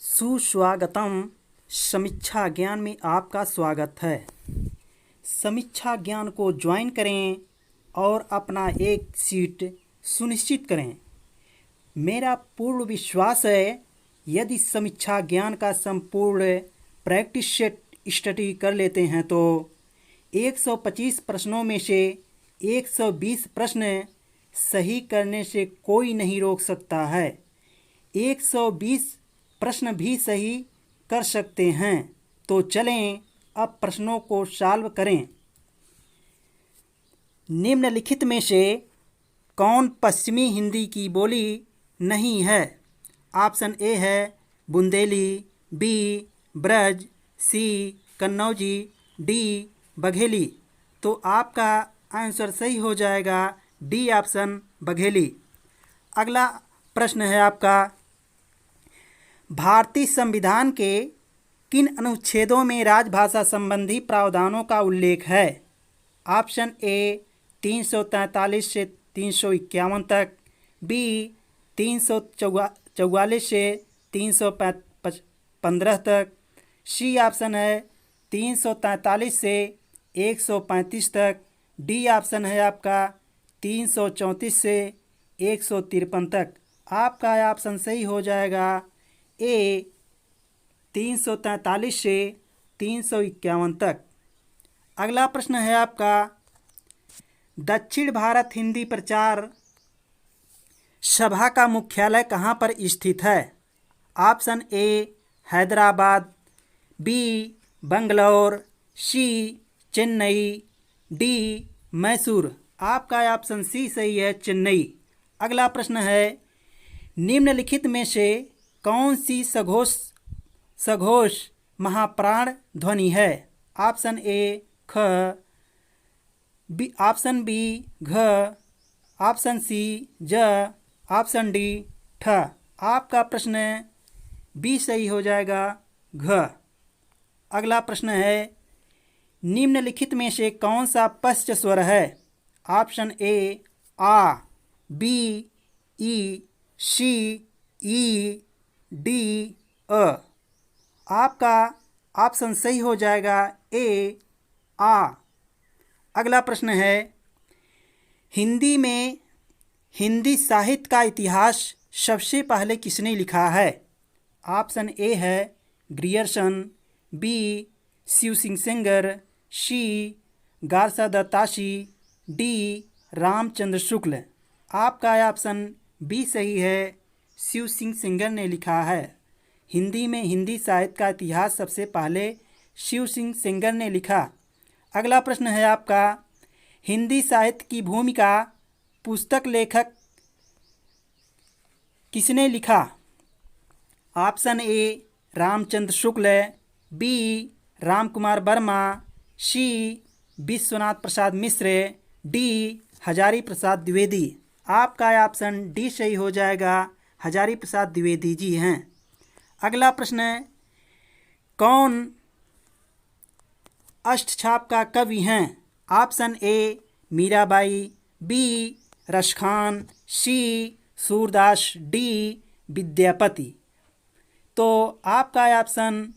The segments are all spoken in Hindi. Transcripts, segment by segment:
सुस्वागतम। समीक्षा ज्ञान में आपका स्वागत है। समीक्षा ज्ञान को ज्वाइन करें और अपना एक सीट सुनिश्चित करें। मेरा पूर्ण विश्वास है, यदि समीक्षा ज्ञान का संपूर्ण प्रैक्टिस सेट स्टडी कर लेते हैं तो 125 प्रश्नों में से 120 प्रश्न सही करने से कोई नहीं रोक सकता है। 120 प्रश्न भी सही कर सकते हैं। तो चलें अब प्रश्नों को सॉल्व करें। निम्नलिखित में से कौन पश्चिमी हिंदी की बोली नहीं है? ऑप्शन ए है बुंदेली, बी ब्रज, सी कन्नौजी, डी बघेली। तो आपका आंसर सही हो जाएगा डी ऑप्शन बघेली। अगला प्रश्न है आपका, भारतीय संविधान के किन अनुच्छेदों में राजभाषा संबंधी प्रावधानों का उल्लेख है? ऑप्शन ए 343 से 351 तक, बी 344 से 315 तक, सी ऑप्शन है 343 से 135 तक, डी ऑप्शन है आपका 334 से 153 तक। आपका ऑप्शन सही हो जाएगा ए 343 से 351 तक। अगला प्रश्न है आपका, दक्षिण भारत हिंदी प्रचार सभा का मुख्यालय कहाँ पर स्थित है? Option A Hyderabad, B Bangalore, C Chennai, D Mysore. आपका ऑप्शन सी सही है, चेन्नई। अगला प्रश्न है, निम्नलिखित में से कौन सी सघोष महाप्राण ध्वनि है? ऑप्शन ए ख, बी ऑप्शन बी घ, ऑप्शन सी ज, ऑप्शन डी ठ। आपका प्रश्न बी सही हो जाएगा, घ। अगला प्रश्न है, निम्नलिखित में से कौन सा पश्च स्वर है? ऑप्शन ए आ, बी ई, सी ई, डी अ। आपका ऑप्शन सही हो जाएगा ए आ। अगला प्रश्न है, हिंदी में हिंदी साहित्य का इतिहास सबसे पहले किसने लिखा है? ऑप्शन ए है ग्रियर्सन, बी शिव सिंह सेंगर, सी गारसा दत्तासी, डी रामचंद्र शुक्ल। आपका ऑप्शन बी सही है, शिव सिंह सेंगर ने लिखा है। हिंदी में हिंदी साहित्य का इतिहास सबसे पहले शिव सिंह सेंगर ने लिखा। अगला प्रश्न है आपका, हिंदी साहित्य की भूमिका पुस्तक लेखक किसने लिखा? Option A Ramchandra Shukla, B Ramkumar Verma, C Vishwanath Prasad Mishra, D Hazari Prasad Dwivedi. आपका ऑप्शन डी सही हो जाएगा, हजारी प्रसाद द्विवेदी जी हैं। अगला प्रश्न है, कौन अष्टछाप का कवि हैं? Option A Mirabai, B Raskhan, C Surdas, D Vidyapati. तो आपका ऑप्शन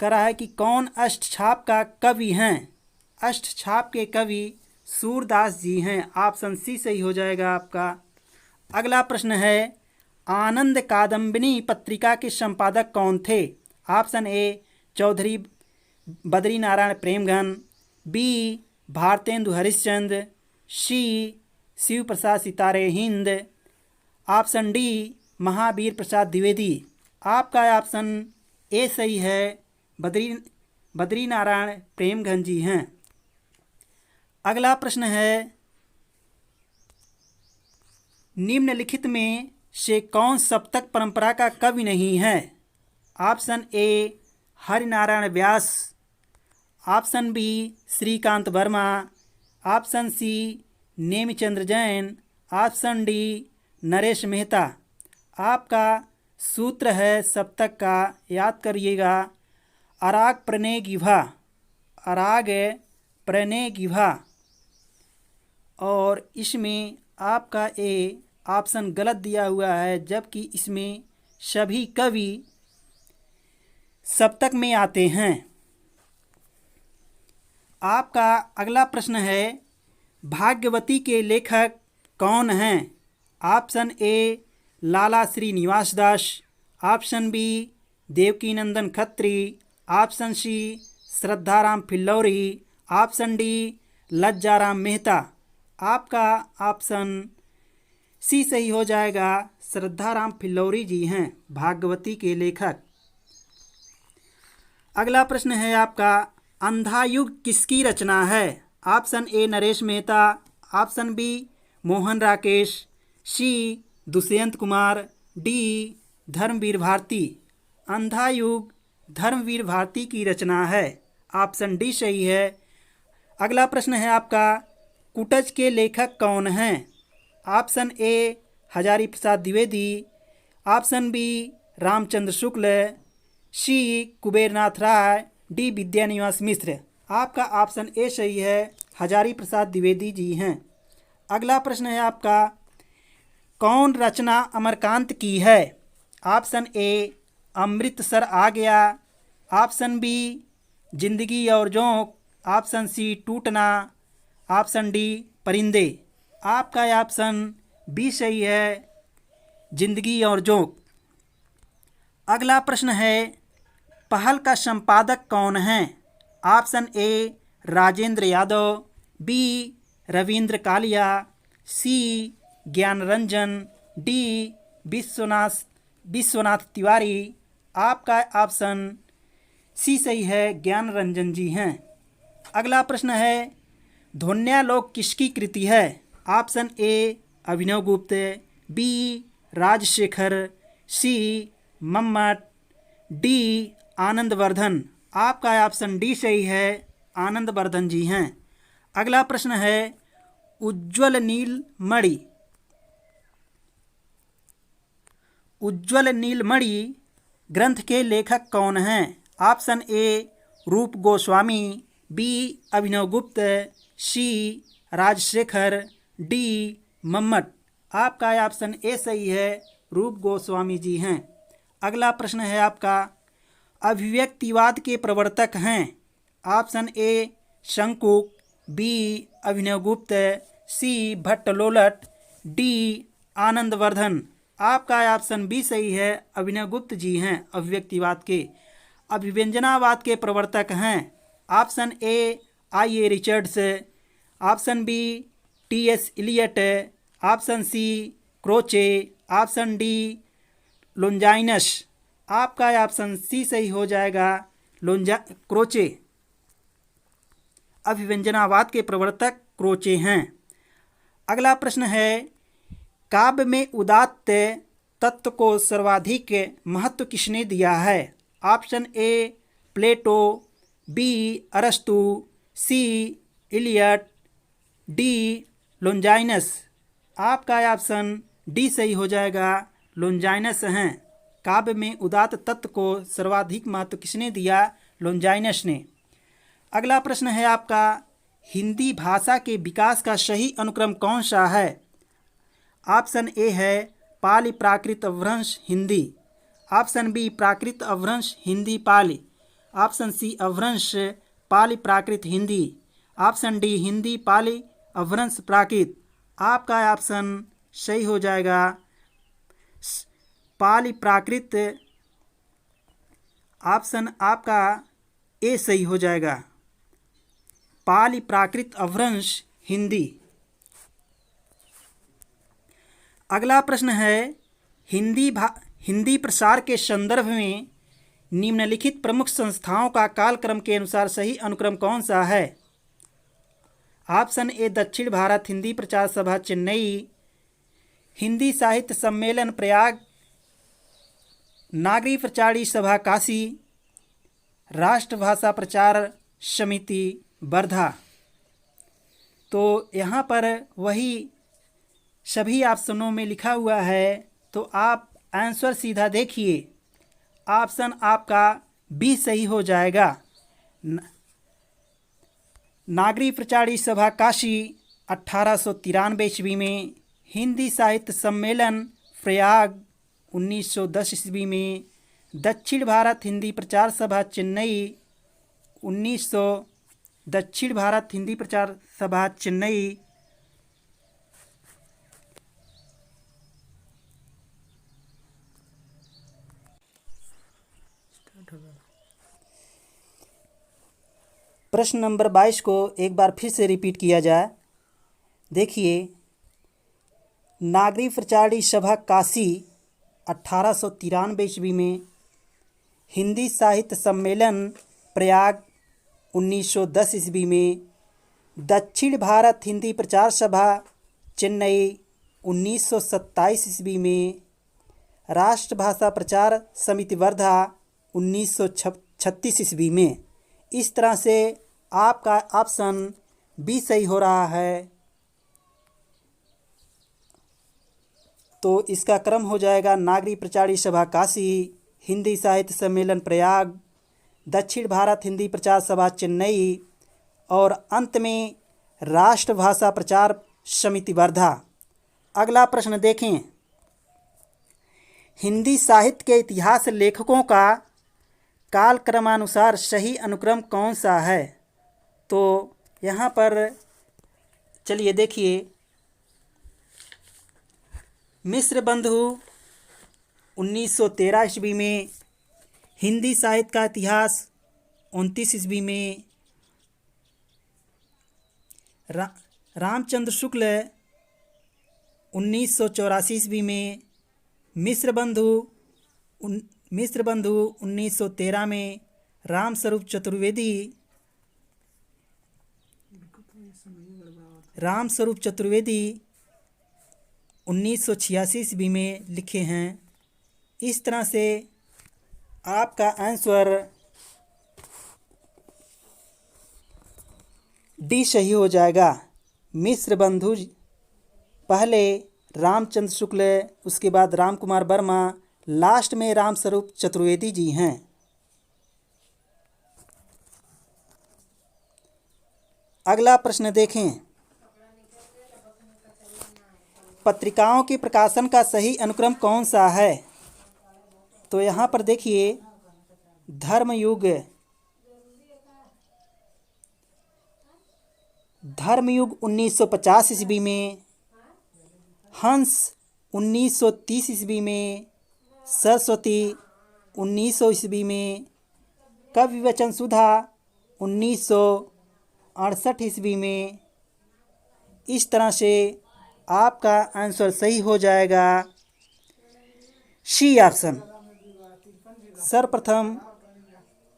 कर रहा है कि कौन अष्टछाप का कवि हैं? अष्टछाप के कवि सूरदास जी हैं। ऑप्शन सी सही हो जाएगा आपका। अगला प्रश्न है, आनंद कादम्बिनी पत्रिका के संपादक कौन थे? Option A Chaudhary Badri Narayan Premghan, B Bharatendu Harishchandra, C Shiv Prasad Sitare Hind, option D Mahavir Prasad Dwivedi. आपका ऑप्शन ए सही है, बद्री नारायण प्रेमघन जी हैं। अगला प्रश्न है, निम्नलिखित में से कौन सप्तक परंपरा का कवि नहीं है? Option A Harinarayan Vyas, option B Shrikant Verma, option C Nemichandra Jain, option D Naresh Mehta. आपका सूत्र है सप्तक का, याद करिएगा, अराग प्रणय गिभा, अराग प्रणय गिभा। और इसमें आपका ए ऑप्शन गलत दिया हुआ है, जबकि इसमें सभी कवि सप्तक में आते हैं। आपका अगला प्रश्न है, भाग्यवती के लेखक कौन हैं? Option A Lala Srinivas Das, option B Devakinandan Khatri, option C Shraddharam Phillauri, option D Lajjaram Mehta. आपका ऑप्शन सी सही हो जाएगा, श्रद्धाराम फिल्लौरी जी हैं भाग्यवती के लेखक। अगला प्रश्न है आपका, अंधा युग किसकी रचना है? Option A Naresh Mehta, option B Mohan Rakesh, C Dushyant Kumar, D Dharamvir Bharati. Andha Yug Dharmveer Bharti की रचना है, ऑप्शन डी सही है। अगला प्रश्न है आपका, कुटज के लेखक कौन हैं? Option A Hazari Prasad Dwivedi, option B Ramchandra Shukla, C Kubernath Rai, D Vidyaniwas Mishra. आपका ऑप्शन ए सही है, हजारी प्रसाद द्विवेदी जी हैं। अगला प्रश्न है आपका, कौन रचना अमरकांत की है? ऑप्शन ए अमृतसर आ गया, ऑप्शन बी जिंदगी और जोंक, ऑप्शन सी टूटना, ऑप्शन डी परिंदे। आपका ऑप्शन बी सही है, जिंदगी और जोंक। अगला प्रश्न है, पहल का संपादक कौन है? Option A Rajendra Yadav, B Ravindra Kalia, C Gyan Ranjan, D Vishwanath Tiwari. आपका ऑप्शन सी सही है, ज्ञान रंजन जी हैं। अगला प्रश्न है, ध्वन्यालोक किसकी कृति है? ऑप्शन ए अभिनव गुप्त, बी राजशेखर, सी मम्मट, डी आनंदवर्धन। आपका ऑप्शन डी सही है, आनंदवर्धन जी हैं। अगला प्रश्न है, उज्ज्वल नीलमणि ग्रंथ के लेखक कौन हैं? ऑप्शन ए रूप गोस्वामी, बी अभिनव गुप्त, सी राजशेखर, डी मम्मट। आपका ऑप्शन ए सही है, रूप गोस्वामी जी हैं। अगला प्रश्न है आपका, अभिव्यक्तिवाद के प्रवर्तक हैं? ऑप्शन ए शंकुक, बी अभिनव गुप्त, सी भट्टलोलट, डी आनंदवर्धन। आपका ऑप्शन बी सही है, अभिनव गुप्त जी हैं अभिव्यक्तिवाद के। अभिव्यंजनावाद के प्रवर्तक हैं? Option A I A Richards, option B T S Eliot, option C Croce, option D Longinus. आपका ऑप्शन सी सही हो जाएगा, क्रोचे। अभिव्यंजनावाद के प्रवर्तक क्रोचे हैं। अगला प्रश्न है, काव्य में उदात्त तत्व को सर्वाधिक महत्व किसने दिया है? ऑप्शन ए प्लेटो, बी अरस्तु, सी इलियट, डी लोंजाइनस। आपका ऑप्शन डी सही हो जाएगा, लोंजाइनस हैं। काव्य में उदात्त तत्व को सर्वाधिक महत्व किसने दिया? लोंजाइनस ने। अगला प्रश्न है आपका, हिंदी भाषा के विकास का सही अनुक्रम कौन सा है? ऑप्शन ए है पाली प्राकृत अपभ्रंश हिंदी, ऑप्शन बी प्राकृत अपभ्रंश हिंदी पाली, ऑप्शन सी अपभ्रंश पाली प्राकृत हिंदी, ऑप्शन डी हिंदी पाली अपभ्रंश प्राकृत। आपका ऑप्शन सही हो जाएगा, पाली प्राकृत। ऑप्शन आपका ए सही हो जाएगा, पाली प्राकृत अपभ्रंश हिंदी। अगला प्रश्न है, हिंदी प्रसार के संदर्भ में निम्नलिखित प्रमुख संस्थाओं का कालक्रम के अनुसार सही अनुक्रम कौन सा है? ऑप्शन ए दक्षिण भारत हिंदी प्रचार सभा चेन्नई, हिंदी साहित्य सम्मेलन प्रयाग, नागरी प्रचारी सभा काशी, राष्ट्रभाषा प्रचार समिति वर्धा। तो यहाँ पर वही सभी ऑप्शनों में लिखा हुआ है, तो आप आंसर सीधा देखिए। ऑप्शन आपका बी सही हो जाएगा, नागरी प्रचारी सभा काशी 1893 ईस्वी में, हिंदी साहित्य सम्मेलन प्रयाग 1910 ईस्वी में, दक्षिण भारत हिंदी प्रचार सभा चेन्नई 1900। दक्षिण भारत हिंदी प्रचार सभा चेन्नई प्रश्न नंबर 22 को एक बार फिर से रिपीट किया जाए। देखिए, नागरी प्रचारी सभा काशी 1893 ईस्वी में, हिंदी साहित्य सम्मेलन प्रयाग 1910 ईस्वी में, दक्षिण भारत हिंदी प्रचार सभा चेन्नई 1927 ईस्वी में, राष्ट्रभाषा प्रचार समिति वर्धा 1936 ईस्वी में। इस तरह से आपका ऑप्शन बी सही हो रहा है। तो इसका क्रम हो जाएगा नागरी प्रचारी सभा काशी, हिंदी साहित्य सम्मेलन प्रयाग, दक्षिण भारत हिंदी प्रचार सभा चेन्नई और अंत में राष्ट्रभाषा प्रचार समिति वर्धा। अगला प्रश्न देखें, हिंदी साहित्य के इतिहास लेखकों का काल क्रमानुसार सही अनुक्रम कौन सा है? तो यहाँ पर चलिए देखिए, मिश्र बंधु 1913 ईस्वी में, हिंदी साहित्य का इतिहास 29 ईस्वी में, रामचंद्र शुक्ल 1984 ईस्वी में, मिश्र बंधु 1913 में, राम स्वरूप चतुर्वेदी 1986 ईस्वी में लिखे हैं। इस तरह से आपका आंसर डी सही हो जाएगा। मिश्र बंधु पहले, रामचंद्र शुक्ल, उसके बाद राम कुमार वर्मा, लास्ट में राम स्वरूप चतुर्वेदी जी हैं। अगला प्रश्न देखें, पत्रिकाओं के प्रकाशन का सही अनुक्रम कौन सा है? तो यहाँ पर देखिए, धर्मयुग 1950 ईस्वी में, हंस 1930 ईस्वी में, सरस्वती 1900 ईस्वी में, कवि वचन सुधा 1968 ईस्वी में। इस तरह से आपका आंसर सही हो जाएगा सी ऑप्शन। सर्वप्रथम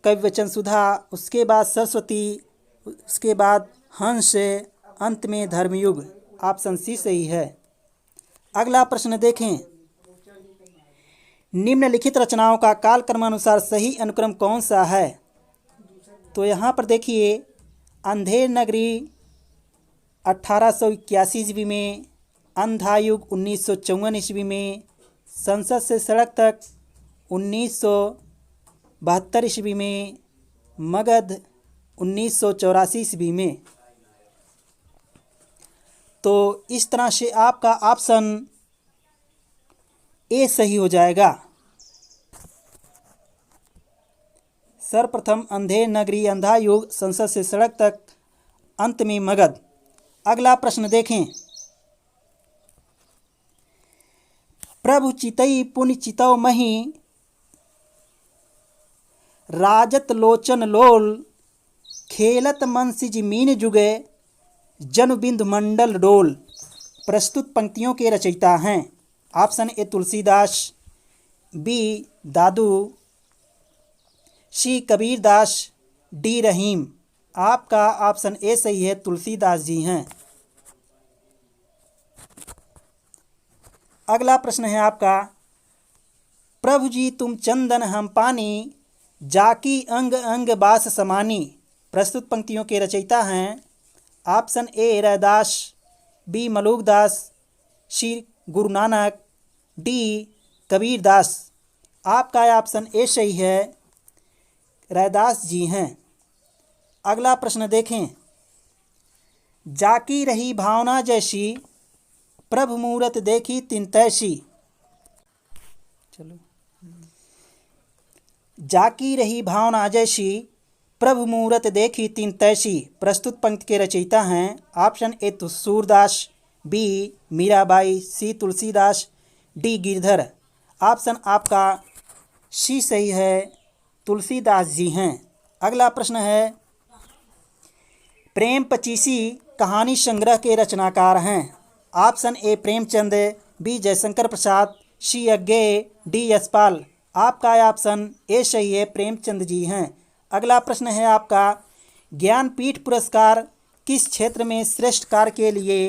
कवि वचन सुधा, उसके बाद सरस्वती, उसके बाद हंस, अंत में धर्मयुग। ऑप्शन सी सही है। अगला प्रश्न देखें, निम्नलिखित रचनाओं का काल क्रमानुसार सही अनुक्रम कौन सा है? तो यहाँ पर देखिए, अंधेर नगरी 1881 ईस्वी में, अंधा युग 1954 ईस्वी में, संसद से सड़क तक 1972 ईस्वी में, मगध 1984 ईस्वी में। तो इस तरह से आपका ऑप्शन ए सही हो जाएगा। सर्वप्रथम अंधेर नगरी, अंधा युग, संसद से सड़क तक, अंत में मगध। अगला प्रश्न देखें, प्रभु चितई पुनि चितौ मही, राजत लोचन लोल, खेलत मन सिज मीन जुगे, जनु बिंदु मंडल डोल। प्रस्तुत पंक्तियों के रचयिता हैं। Option A Tulsidas, B Dadu, C Kabirdas, D Rahim. आपका ऑप्शन ए सही है, तुलसीदास जी हैं। अगला प्रश्न है आपका, प्रभु जी तुम चंदन हम पानी, जाकी अंग अंग बास समानी। प्रस्तुत पंक्तियों के रचयिता हैं। Option A Raidas, B Malukdas, C Guru Nanak, D Kabirdas. आपका ऑप्शन ए सही है, रैदास जी हैं। अगला प्रश्न देखें, जाकी रही भावना जैसी, प्रभु मूरत देखी तिन तैसी। चलो, जाकी रही भावना जैसी, प्रभु मूरत देखी तीन तैसी। प्रस्तुत पंक्ति के रचयिता हैं ऑप्शन ए तो सूरदास, बी मीराबाई, सी तुलसीदास, डी गिरधर। ऑप्शन आपका सी सही है, तुलसीदास जी हैं। अगला प्रश्न है, प्रेम पचीसी कहानी संग्रह के रचनाकार हैं। Option A Premchand, B Jaishankar Prasad, C Agyeya, D Yashpal. आपका ऑप्शन ए सही है, प्रेमचंद जी हैं। अगला प्रश्न है आपका, ज्ञानपीठ पुरस्कार किस क्षेत्र में श्रेष्ठ कार्य के लिए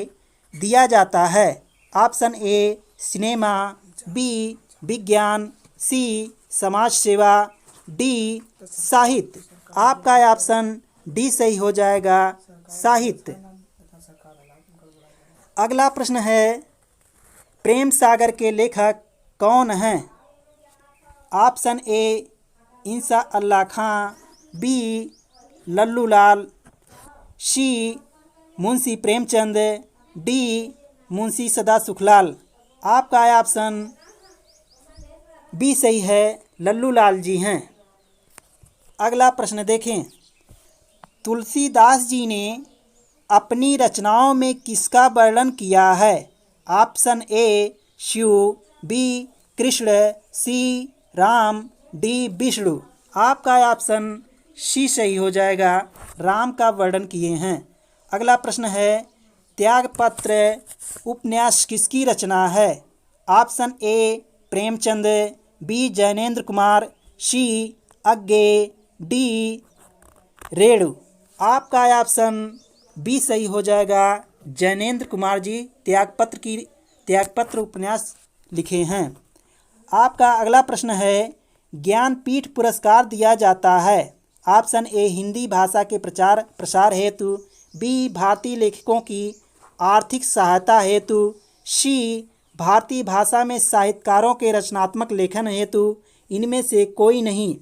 दिया जाता है। ऑप्शन ए सिनेमा, बी विज्ञान, सी समाज सेवा, डी साहित्य। आपका ऑप्शन डी सही हो जाएगा, साहित्य। अगला प्रश्न है, प्रेम सागर के लेखक कौन हैं। Option A Insha Allah Khan, B Lallu Lal, C Munshi Premchand, D Munshi Sada Sukhlal. आपका ऑप्शन बी सही है, लल्लू लाल जी हैं। अगला प्रश्न देखें, तुलसीदास जी ने अपनी रचनाओं में किसका वर्णन किया है। Option A Shiv, B Krishna, C Ram, D Vishnu. आपका ऑप्शन सी सही हो जाएगा, राम का वर्णन किए हैं। अगला प्रश्न है, त्यागपत्र उपन्यास किसकी रचना है। Option A Premchand, B Jainendra Kumar, C Agyeya, D Renu. आपका ऑप्शन बी सही हो जाएगा, जैनेन्द्र कुमार जी त्यागपत्र उपन्यास लिखे हैं। आपका अगला प्रश्न है, ज्ञानपीठ पुरस्कार दिया जाता है। ऑप्शन ए हिंदी भाषा के प्रसार हेतु, बी भारतीय लेखकों की आर्थिक सहायता हेतु, सी भारतीय भाषा में साहित्यकारों के रचनात्मक लेखन हेतु, इनमें से कोई नहीं।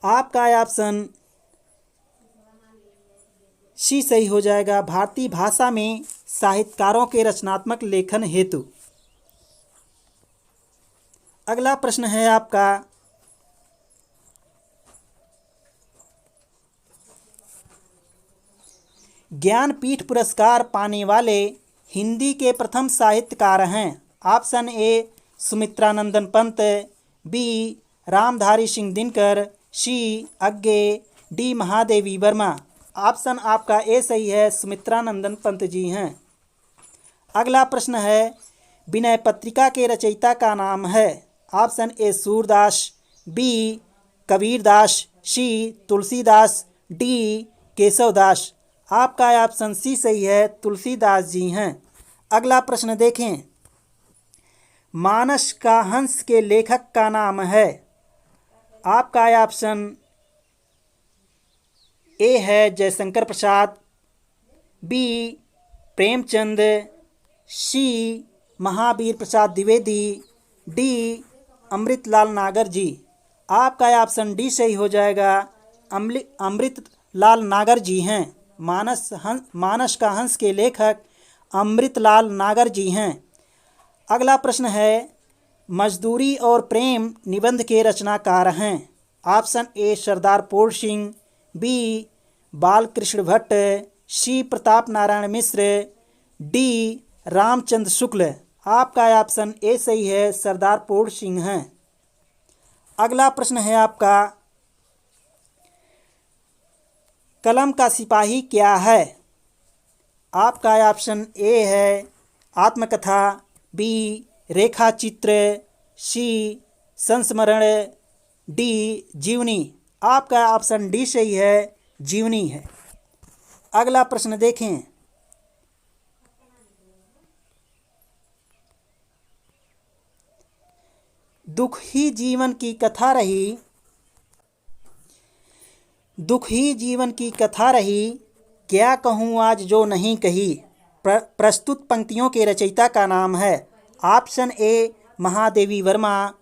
आपका ऑप्शन सी सही हो जाएगा, भारतीय भाषा में साहित्यकारों के रचनात्मक लेखन हेतु। अगला प्रश्न है आपका, ज्ञानपीठ पुरस्कार पाने वाले हिंदी के प्रथम साहित्यकार हैं। Option A Sumitranandan Pant, B Ramdhari Singh Dinkar, C Agyeya, D Mahadevi Verma. Option आपका ए सही है, सुमित्रानंदन पंत जी हैं। अगला प्रश्न है, विनय पत्रिका के रचयिता का नाम है। Option A Surdas, B Kabirdas, C Tulsidas, D Keshavdas. आपका ऑप्शन सी सही है, तुलसीदास जी हैं। अगला प्रश्न देखें, मानस का हंस के लेखक का नाम है। आपका ऑप्शन ए है जयशंकर प्रसाद, बी प्रेमचंद, सी महावीर प्रसाद द्विवेदी, डी अमृतलाल नागर जी। आपका ऑप्शन डी सही हो जाएगा, अमृतलाल नागर जी हैं। मानस का हंस के लेखक अमृतलाल नागर जी हैं। अगला प्रश्न है, मजदूरी और प्रेम निबंध के रचनाकार हैं। ऑप्शन ए सरदार पूर्ण सिंह, बी बालकृष्ण भट्ट, सी प्रताप नारायण मिश्र, डी रामचंद्र शुक्ल। आपका ऑप्शन ए सही है, सरदार पूर्ण सिंह हैं। अगला प्रश्न है आपका, कलम का सिपाही क्या है। आपका ऑप्शन ए है आत्मकथा, बी रेखा चित्र, सी संस्मरण, डी जीवनी। आपका ऑप्शन डी सही है, जीवनी है। अगला प्रश्न देखें, दुख ही जीवन की कथा रही, क्या कहूँ आज जो नहीं कही। प्रस्तुत पंक्तियों के रचयिता का नाम है। Option A Mahadevi Verma,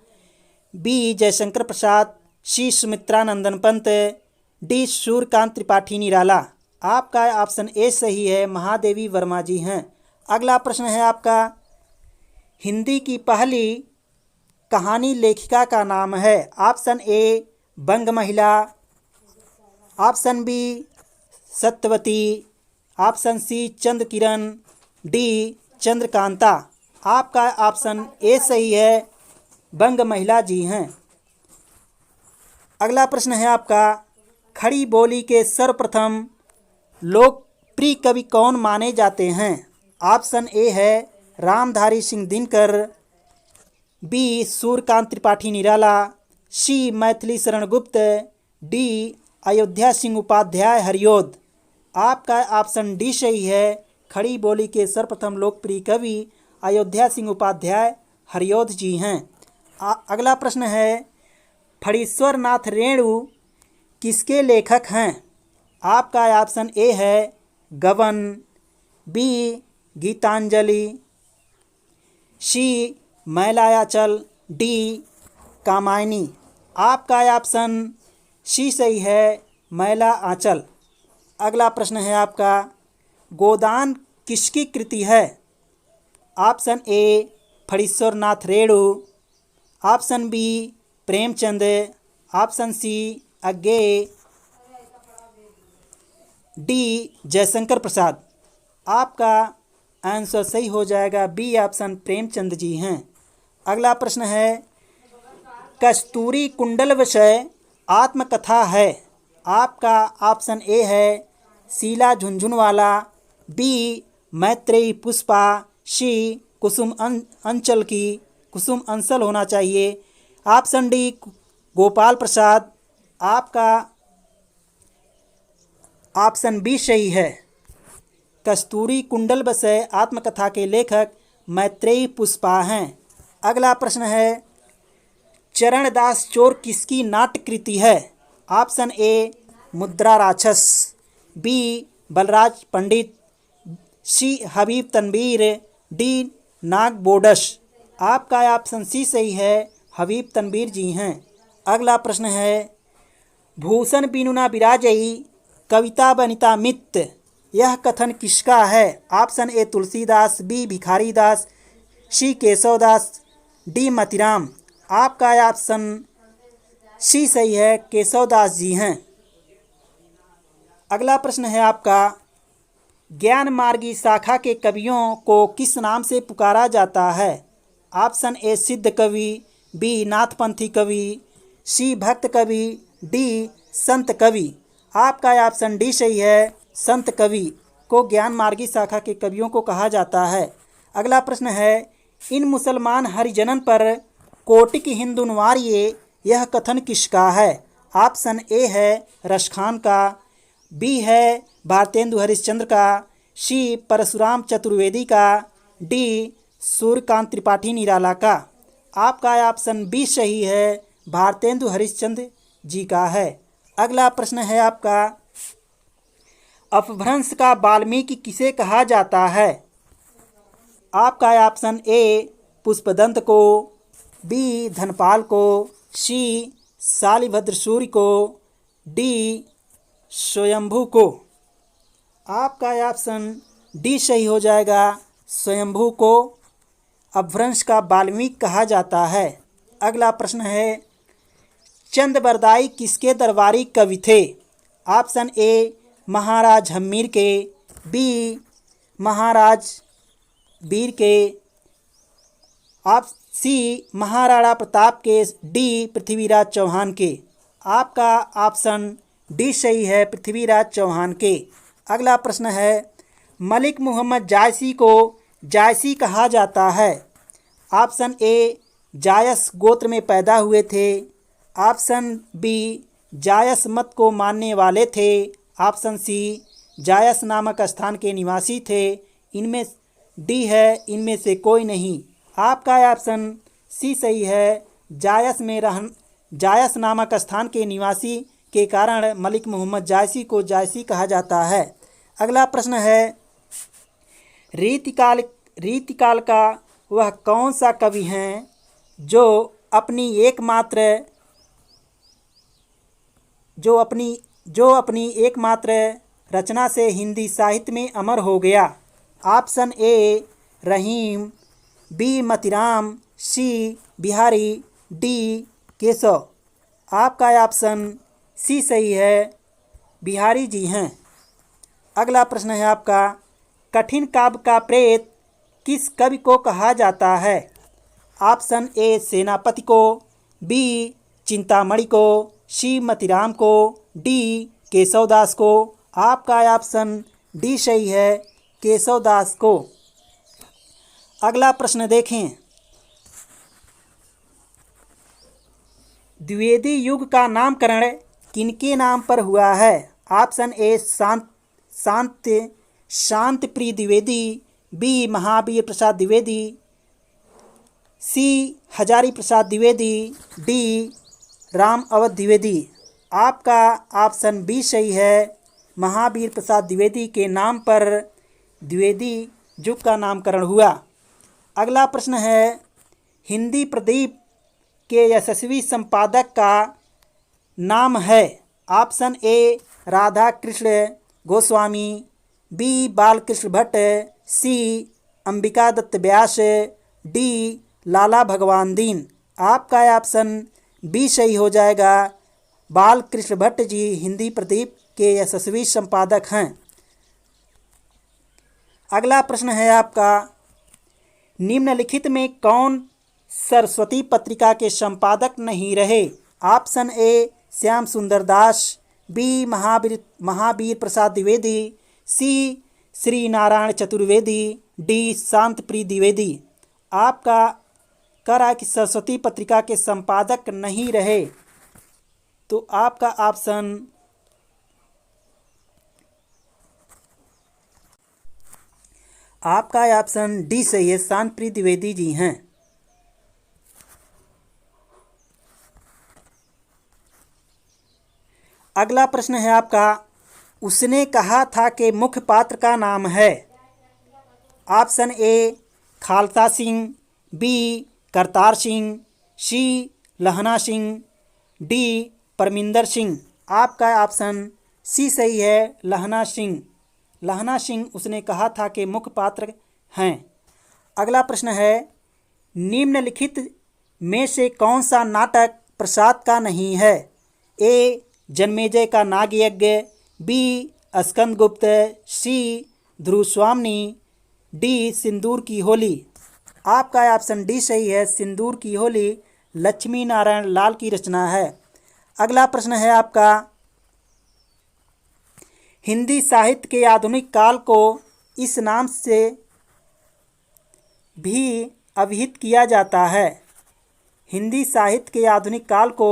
B Jaishankar Prasad, C Sumitranandan Pant, D Suryakant Tripathi Nirala. आपका ऑप्शन ए सही है, महादेवी वर्मा जी हैं। अगला प्रश्न है आपका, हिंदी की पहली कहानी लेखिका का नाम है? Option A Bang Mahila, option B Satyavati, option C Chandrakiran, D Chandrakanta. आपका ऑप्शन ए सही है, बंग महिला जी हैं। अगला प्रश्न है आपका, खड़ी बोली के सर्वप्रथम लोकप्रिय कवि कौन माने जाते हैं? ऑप्शन ए है रामधारी सिंह दिनकर, बी सूर्यकांत त्रिपाठी निराला, सी मैथिली शरण गुप्त, डी अयोध्या सिंह उपाध्याय हरिऔध। आपका ऑप्शन डी सही है, खड़ी बोली के सर्वप्रथम लोकप्रिय कवि अयोध्या सिंह उपाध्याय हरिऔध जी हैं। अगला प्रश्न है, फणीश्वर नाथ रेणु किसके लेखक हैं? आपका ऑप्शन ए है गबन, बी गीतांजलि, सी मैलायाचल, डी कामायनी। आपका ऑप्शन सी सही है, मैला आंचल। अगला प्रश्न है आपका, गोदान किसकी कृति है? Option A Phanishwar Nath Renu, option B Premchand, option C Agyeya, D Jaishankar Prasad. आपका आंसर सही हो जाएगा, बी ऑप्शन प्रेमचंद जी हैं। अगला प्रश्न है, कस्तूरी कुंडल विषय आत्मकथा है? आपका ऑप्शन ए है शीला झुनझुनवाला, बी मैत्रेयी पुष्पा, सी कुसुम अंचल की, कुसुम अंसल होना चाहिए, ऑप्शन डी गोपाल प्रसाद। आपका ऑप्शन बी सही है, कस्तूरी कुंडल विषय आत्मकथा के लेखक मैत्रेयी पुष्पा हैं। अगला प्रश्न है, चरणदास चोर किसकी नाट्यकृति है? ऑप्शन ए मुद्रा राक्षस, बी बलराज पंडित, सी हबीब तनवीर, डी नाग बोडस। आपका ऑप्शन सी सही है, हबीब तनवीर जी हैं। अगला प्रश्न है, भूषण बिनु न बिराजई कविता बनिता मित्त, यह कथन किसका है? ऑप्शन ए तुलसीदास, बी भिखारी दास, सी केशवदास, डी मतिराम। आपका ऑप्शन सी सही है, केशवदास जी हैं। अगला प्रश्न है आपका, ज्ञान मार्गी शाखा के कवियों को किस नाम से पुकारा जाता है? ऑप्शन ए सिद्ध कवि, बी नाथपंथी कवि, सी भक्त कवि, डी संत कवि। आपका ऑप्शन डी सही है, संत कवि को ज्ञान मार्गी शाखा के कवियों को कहा जाता है। अगला प्रश्न है, इन मुसलमान हरिजनन पर कोटि की हिंदू नवारिये, यह कथन किसका है? ऑप्शन ए है रसखान का, बी है भारतेंदु हरिश्चंद्र का, सी परशुराम चतुर्वेदी का, डी सूर्यकांत त्रिपाठी निराला का। आपका ऑप्शन बी सही है, भारतेंदु हरिश्चंद्र जी का है। अगला प्रश्न है आपका, अपभ्रंश का वाल्मीकि किसे कहा जाता है? आपका ऑप्शन ए पुष्पदंत को, बी धनपाल को, सी शालिभद्र सूर्य को, डी स्वयंभू को। आपका ऑप्शन डी सही हो जाएगा, स्वयंभू को अपभ्रंश का वाल्मीकि कहा जाता है। अगला प्रश्न है, चंद बरदाई किसके दरबारी कवि थे? ऑप्शन ए महाराज हम्मीर के, बी महाराज वीर के, आप सी महाराणा प्रताप के, डी पृथ्वीराज चौहान के। आपका ऑप्शन डी सही है, पृथ्वीराज चौहान के। अगला प्रश्न है, मलिक मोहम्मद जायसी को जायसी कहा जाता है? ऑप्शन ए जायस गोत्र में पैदा हुए थे, ऑप्शन बी जायस मत को मानने वाले थे, ऑप्शन सी जायस नामक स्थान के निवासी थे, इनमें डी है इनमें से कोई नहीं। आपका ऑप्शन सी सही है, जायस नामक स्थान के निवासी के कारण मलिक मोहम्मद जायसी को जायसी कहा जाता है। अगला प्रश्न है, रीतिकाल का वह कौन सा कवि हैं जो अपनी एकमात्र रचना से हिंदी साहित्य में अमर हो गया? Option A Rahim, B Matiram, C Bihari, D Keshav. आपका ऑप्शन सी सही है, बिहारी जी हैं। अगला प्रश्न है आपका, कठिन काव्य का प्रेत किस कवि को कहा जाता है? ऑप्शन ए सेनापति को, बी चिंतामणि को, सी मतीराम को, डी केशवदास को। आपका ऑप्शन डी सही है, केशवदास को। अगला प्रश्न देखें, द्विवेदी युग का नामकरण किनके नाम पर हुआ है? ऑप्शन ए शांत प्रिय द्विवेदी, बी महावीर प्रसाद द्विवेदी, सी हजारी प्रसाद द्विवेदी, डी राम अवध द्विवेदी। आपका ऑप्शन बी सही है, महावीर प्रसाद द्विवेदी के नाम पर द्विवेदी युग का नामकरण हुआ। अगला प्रश्न है, हिंदी प्रदीप के यशस्वी संपादक का नाम है? Option A Radha Krishna Goswami, B Balkrishna Bhatt, C Ambika Dutt Vyas, D Lala Bhagwan Deen. आपका ऑप्शन बी सही हो जाएगा, बालकृष्ण भट्ट जी हिंदी प्रदीप के यशस्वी संपादक हैं। अगला प्रश्न है आपका, निम्नलिखित में कौन सरस्वती पत्रिका के संपादक नहीं रहे? ऑप्शन ए श्याम सुंदर दास, बी महावीर प्रसाद द्विवेदी, सी श्री नारायण चतुर्वेदी, डी शांत प्रिय द्विवेदी। आपका कह रहा है कि सरस्वती पत्रिका के संपादक नहीं रहे, तो आपका ऑप्शन डी सही है, शांत प्रिय द्विवेदी जी हैं। अगला प्रश्न है आपका, उसने कहा था कि मुख्य पात्र का नाम है? Option A Khalsa Singh, B Kartar Singh, C Lahna Singh, D Parminder Singh. आपका ऑप्शन सी सही है, लहना सिंह। लहना सिंह उसने कहा था कि मुख्य पात्र हैं। अगला प्रश्न है, निम्नलिखित में से कौन सा नाटक प्रसाद का नहीं है? ए जन्मेजय का नाग यज्ञ, बी स्कंदगुप्त, सी ध्रुवस्वामिनी, डी सिंदूर की होली। आपका ऑप्शन डी सही है, सिंदूर की होली लक्ष्मी नारायण लाल की रचना है। अगला प्रश्न है आपका, हिंदी साहित्य के आधुनिक काल को इस नाम से भी अभिहित किया जाता है? हिंदी साहित्य के आधुनिक काल को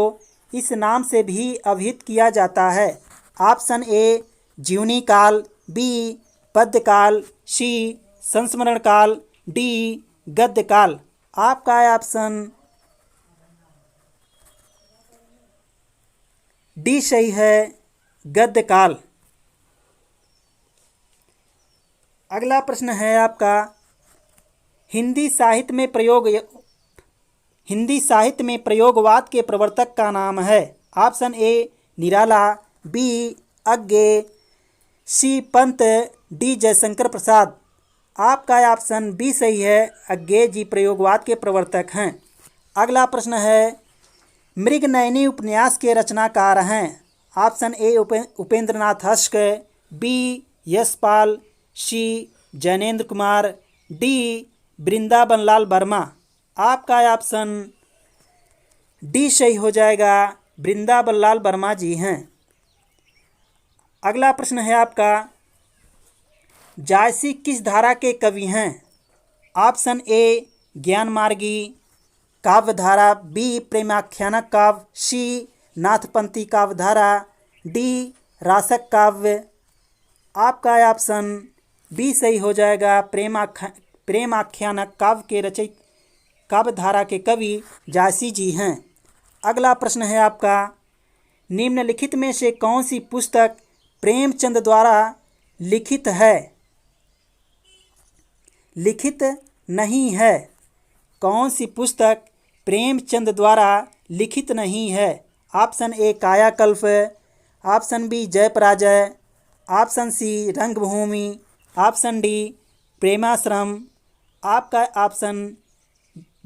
इस नाम से भी अभिहित किया जाता है। ऑप्शन ए जीवनी काल, बी पद्य काल, सी संस्मरण काल, डी गद्य काल। आपका ऑप्शन डी सही है, गद्य काल। अगला प्रश्न है आपका, हिंदी साहित्य में प्रयोगवाद के प्रवर्तक का नाम है? Option A Nirala, B Agyeya, C Pant, D Jaishankar Prasad. आपका ऑप्शन बी सही है, अज्ञे जी प्रयोगवाद के प्रवर्तक हैं। अगला प्रश्न है, मृगनयनी उपन्यास के रचनाकार हैं? Option A Upendranath Ashk, B Yashpal, C Jainendra Kumar, D Vrindavan Lal Verma. आपका ऑप्शन डी सही हो जाएगा, वृंदावन लाल वर्मा जी हैं। अगला प्रश्न है आपका, जायसी किस धारा के कवि हैं? ऑप्शन ए ज्ञानमार्गी काव्यधारा, बी प्रेमाख्यानक काव्य, सी नाथपंथी काव्यधारा, डी रासक काव्य। आपका ऑप्शन बी सही हो जाएगा, प्रेमाख्यानक काव्य के रचयिता काव्यधारा के कवि जायसी जी हैं। अगला प्रश्न है आपका, निम्नलिखित में से कौन सी पुस्तक प्रेमचंद द्वारा लिखित है? लिखित नहीं है। कौन सी पुस्तक प्रेमचंद द्वारा लिखित नहीं है? ऑप्शन ए कायाकल्प, ऑप्शन बी जयपराजय, ऑप्शन सी रंगभूमि, ऑप्शन डी प्रेमाश्रम। आपका ऑप्शन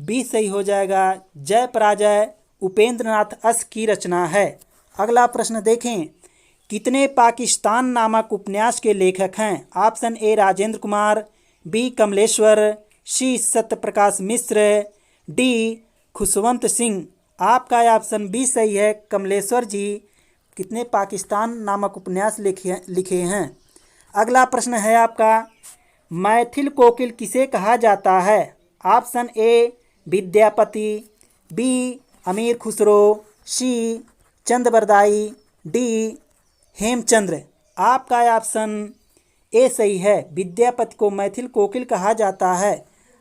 बी सही हो जाएगा। जय पराजय उपेंद्र नाथ अस की रचना है। अगला प्रश्न देखें, कितने पाकिस्तान नामक उपन्यास के लेखक हैं? Option A Rajendra Kumar, B Kamleshwar, C Satyaprakash Mishra, D Khushwant Singh. आपका ऑप्शन बी सही है, कमलेश्वर जी कितने पाकिस्तान नामक उपन्यास लिखे हैं। अगला प्रश्न है आपका, मैथिल कोकिल किसे कहा जाता है? ऑप्शन ए विद्यापति, बी अमीर खुसरो, सी चंद्रबरदाई, डी हेमचंद्र। आपका ऑप्शन ए सही है, विद्यापति को मैथिल कोकिल कहा जाता है।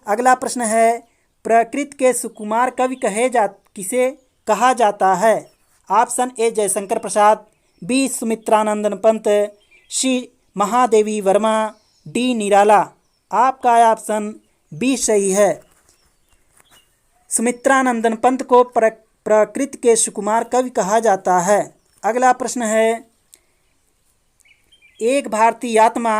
अगला प्रश्न है, प्रकृत के सुकुमार कवि किसे कहा जाता है? Option A Jaishankar Prasad, B Sumitranandan Pant, C Mahadevi Verma, D Nirala. आपका ऑप्शन बी सही है, सुमित्रानंदन पंत को प्रकृत के सुकुमार कवि कहा जाता है। अगला प्रश्न है, एक भारतीय आत्मा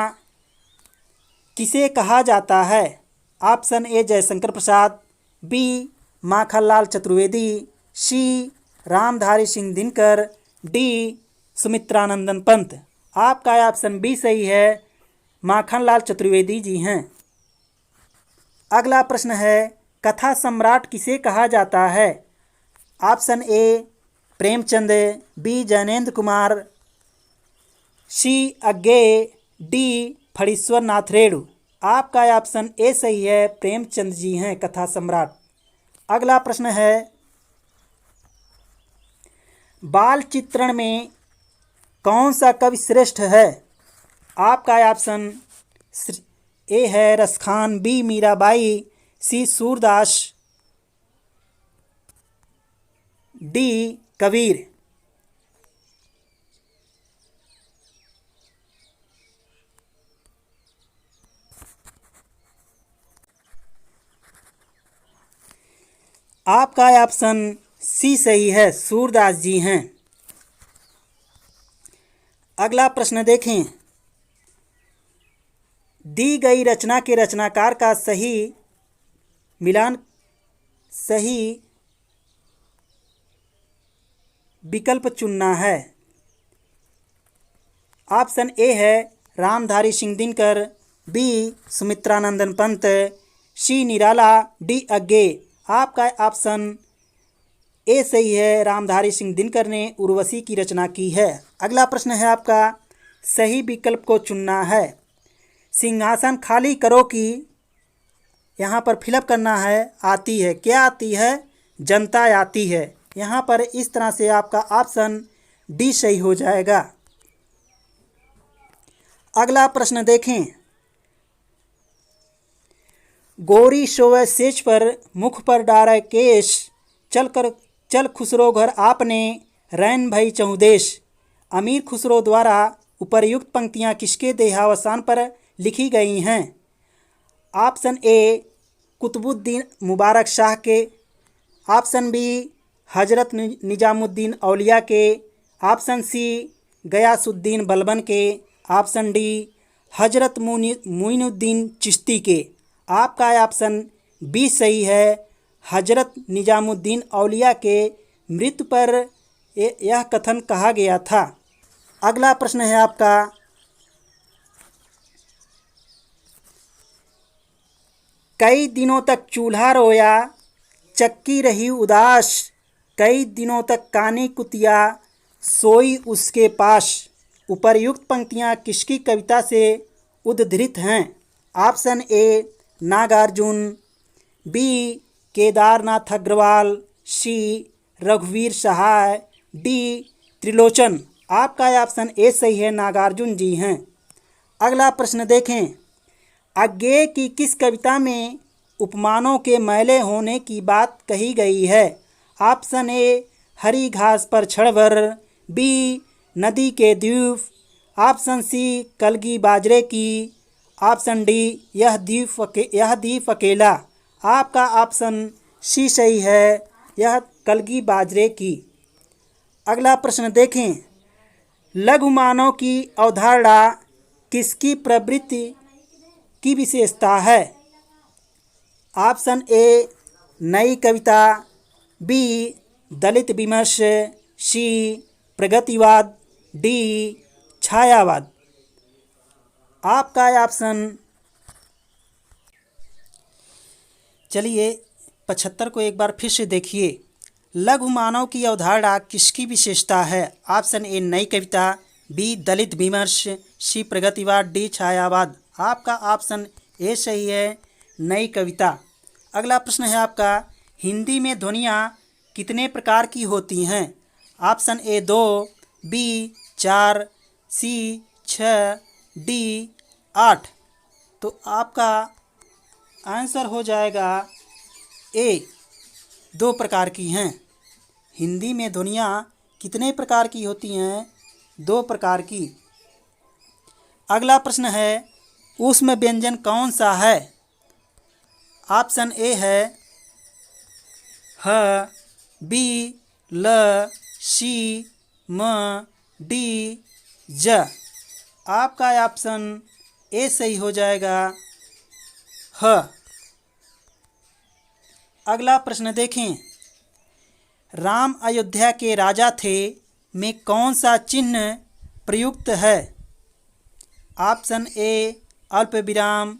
किसे कहा जाता है? Option A Jaishankar Prasad, B Makhanlal Chaturvedi, C Ramdhari Singh Dinkar, D Sumitranandan Pant. आपका ऑप्शन बी सही है, माखनलाल चतुर्वेदी जी हैं। अगला प्रश्न है, कथा सम्राट किसे कहा जाता है? Option A Premchand, B Jainendra Kumar, C Agyeya, D Phanishwar Nath Renu. आपका ऑप्शन ए सही है, प्रेमचंद जी हैं कथा सम्राट। अगला प्रश्न है, बाल चित्रण में कौन सा कवि श्रेष्ठ है? आपका ऑप्शन ए है रसखान, बी मीराबाई, सी सूरदास, डी कबीर। आपका ऑप्शन सी सही है, सूरदास जी हैं। अगला प्रश्न देखें, दी गई रचना के रचनाकार का सही विकल्प चुनना है। ऑप्शन ए है रामधारी सिंह दिनकर, बी सुमित्रानंदन पंत, सी निराला, डी अज्ञेय। आपका ऑप्शन ए सही है, रामधारी सिंह दिनकर ने उर्वशी की रचना की है। अगला प्रश्न है आपका, सही विकल्प को चुनना है। सिंहासन खाली करो की यहाँ पर फिलअप करना है, आती है, क्या आती है? जनता आती है। यहाँ पर इस तरह से आपका ऑप्शन डी सही हो जाएगा। अगला प्रश्न देखें, गोरी सोवे सेज पर मुख पर डारे केश, चल खुसरो घर आपने रैन भई चहुदेश। अमीर खुसरो द्वारा उपर्युक्त पंक्तियाँ किसके देहावसान पर लिखी गई हैं? ऑप्शन ए कुतुबुद्दीन मुबारक शाह के, ऑप्शन बी हजरत निजामुद्दीन औलिया के, ऑप्शन सी गयासुद्दीन बलबन के, ऑप्शन डी हजरत मुइनुद्दीन चिश्ती के। आपका ऑप्शन बी सही है, हजरत निजामुद्दीन औलिया के मृत्यु पर यह कथन कहा गया था। अगला प्रश्न है आपका, कई दिनों तक चूल्हा रोया, चक्की रही उदास, कई दिनों तक कानी कुतिया, सोई उसके पास। उपर्युक्त पंक्तियाँ किसकी कविता से उद्धृत हैं? Option A Nagarjun, B Kedarnath Agarwal, C रघुवीर सहाय, डी त्रिलोचन। आपका ऑप्शन ए सही है, नागार्जुन जी हैं। अगला प्रश्न देखें, अज्ञेय की किस कविता में उपमानों के मैले होने की बात कही गई है? ऑप्शन ए हरी घास पर क्षणभर, बी नदी के द्वीप, ऑप्शन सी कलगी बाजरे की, ऑप्शन डी यह द्वीप अकेला। आपका ऑप्शन सी सही है, यह कलगी बाजरे की। अगला प्रश्न देखें, लघु मानव की अवधारणा किसकी प्रवृत्ति की विशेषता है? ऑप्शन ए नई कविता, बी दलित विमर्श, सी प्रगतिवाद, डी छायावाद। आपका ऑप्शन। चलिए 75 को एक बार फिर से देखिए। लघु मानव की अवधारणा किसकी विशेषता है? ऑप्शन ए नई कविता, बी दलित विमर्श, सी प्रगतिवाद, डी छायावाद। आपका ऑप्शन ए सही है, नई कविता। अगला प्रश्न है आपका, हिंदी में ध्वनियाँ कितने प्रकार की होती हैं? Option A 2, B 4, C 6, D 8। तो आपका आंसर हो जाएगा ए, 2 प्रकार की हैं। हिंदी में ध्वनियाँ कितने प्रकार की होती हैं? 2 प्रकार की। अगला प्रश्न है, ऊष्म व्यंजन कौन सा है? ऑप्शन ए है ह, बी ल, सी म, डी ज। आपका ऑप्शन ए सही हो जाएगा, ह। अगला प्रश्न देखें, राम अयोध्या के राजा थे में कौन सा चिन्ह प्रयुक्त है? ऑप्शन ए अल्प विराम,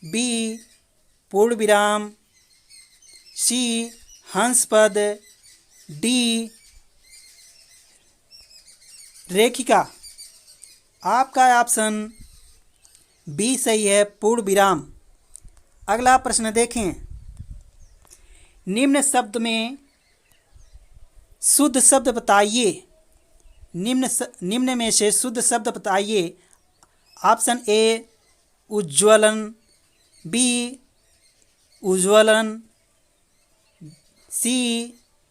बी पूर्ण विराम, सी हंस पद, डी रेखिका। आपका ऑप्शन बी सही है, पूर्ण विराम। अगला प्रश्न देखें, निम्न शब्द में शुद्ध शब्द बताइए। निम्न में से शुद्ध शब्द बताइए। ऑप्शन ए उज्ज्वलन, बी उज्ज्वलन, सी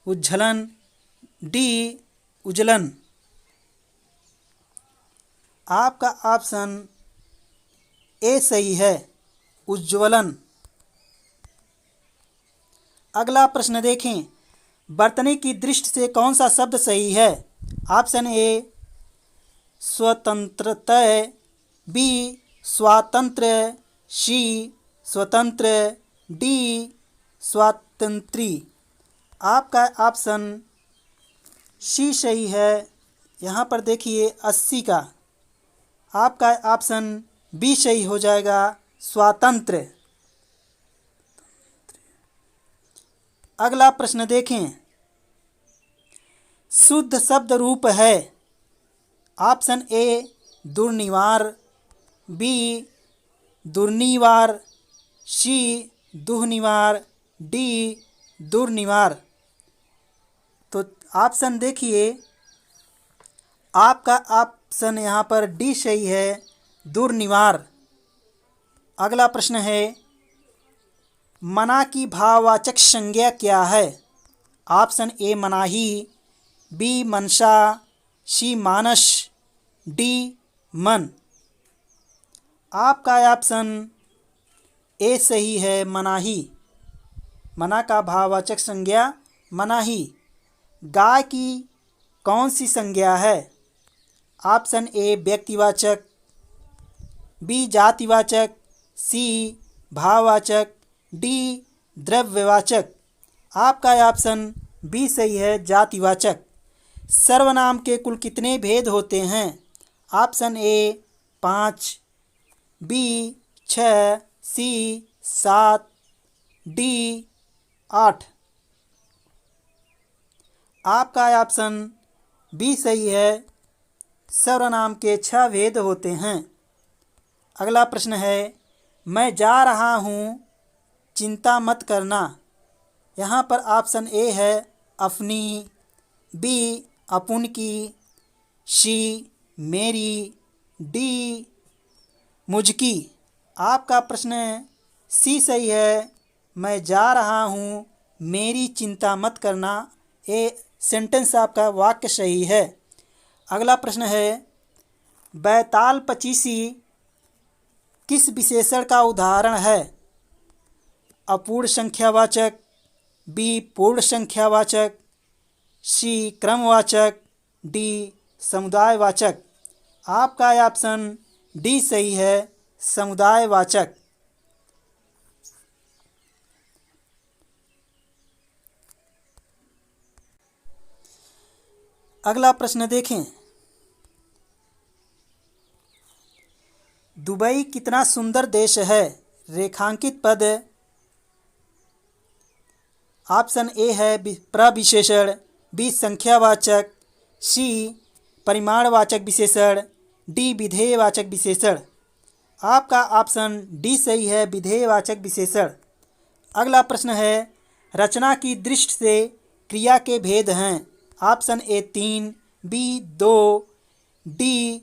उज्जलन, डी उज्जलन। आपका ऑप्शन ए सही है, उज्ज्वलन। अगला प्रश्न देखें, वर्तनी की दृष्टि से कौन सा शब्द सही है? ऑप्शन ए स्वतंत्रतः, बी स्वातंत्र्य, सी स्वतंत्र, डी स्वातंत्री। आपका ऑप्शन सी सही है। यहाँ पर देखिए 80 का। आपका ऑप्शन बी सही हो जाएगा, स्वातंत्र्य। अगला प्रश्न देखें, शुद्ध शब्द रूप है। ऑप्शन ए दुर्निवार, बी दुर्निवार, सी दुहनिवार, डी दुर्निवार। तो ऑप्शन देखिए, आपका ऑप्शन यहाँ पर डी सही है, दुर्निवार। अगला प्रश्न है, मना की भाववाचक संज्ञा क्या है? ऑप्शन ए मनाही, बी मनसा, सी मानस, डी मन। आपका ऑप्शन ए सही है, मनाही। मना का भाववाचक संज्ञा मनाही। गाय की कौन सी संज्ञा है? ऑप्शन ए व्यक्तिवाचक, बी जातिवाचक, सी भाववाचक, डी द्रव्यवाचक। आपका ऑप्शन बी सही है, जातिवाचक। सर्वनाम के कुल कितने भेद होते हैं? Option A 5, B 6, C 7, D 8। आपका ऑप्शन बी सही है, सर्वनाम के 6 भेद होते हैं। अगला प्रश्न है, मैं जा रहा हूँ, चिंता मत करना। यहाँ पर ऑप्शन ए है अपनी, बी अपुन की, सी मेरी, डी मुझकी। आपका प्रश्न सी सही है, मैं जा रहा हूँ, मेरी चिंता मत करना। ये सेंटेंस आपका वाक्य सही है। अगला प्रश्न है, बैताल पचीसी किस विशेषण का उदाहरण है? अपूर्ण संख्यावाचक, बी पूर्ण संख्यावाचक, सी क्रमवाचक, डी समुदायवाचक। आपका ऑप्शन डी सही है, समुदायवाचक। अगला प्रश्न देखें। दुबई कितना सुंदर देश है? रेखांकित पद। ऑप्शन ए है प्रविशेषण, बी संख्यावाचक, सी परिमाणवाचक विशेषण, डी विधेयवाचक विशेषण। आपका ऑप्शन डी सही है, विधेयवाचक विशेषण। अगला प्रश्न है, रचना की दृष्टि से क्रिया के भेद हैं। Option A 3, B 2, D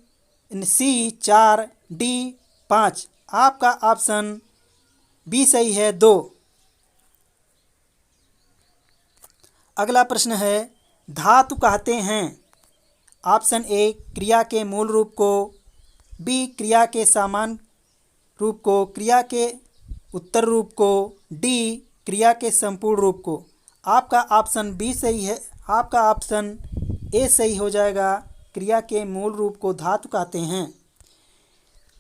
C 4, D 5। आपका ऑप्शन बी सही है, 2। अगला प्रश्न है, धातु कहते हैं। ऑप्शन ए क्रिया के मूल रूप को, बी क्रिया के सामान्य रूप को, क्रिया के उत्तर रूप को, डी क्रिया के संपूर्ण रूप को। आपका ऑप्शन बी सही है, आपका ऑप्शन ए सही हो जाएगा। क्रिया के मूल रूप को धातु कहते हैं।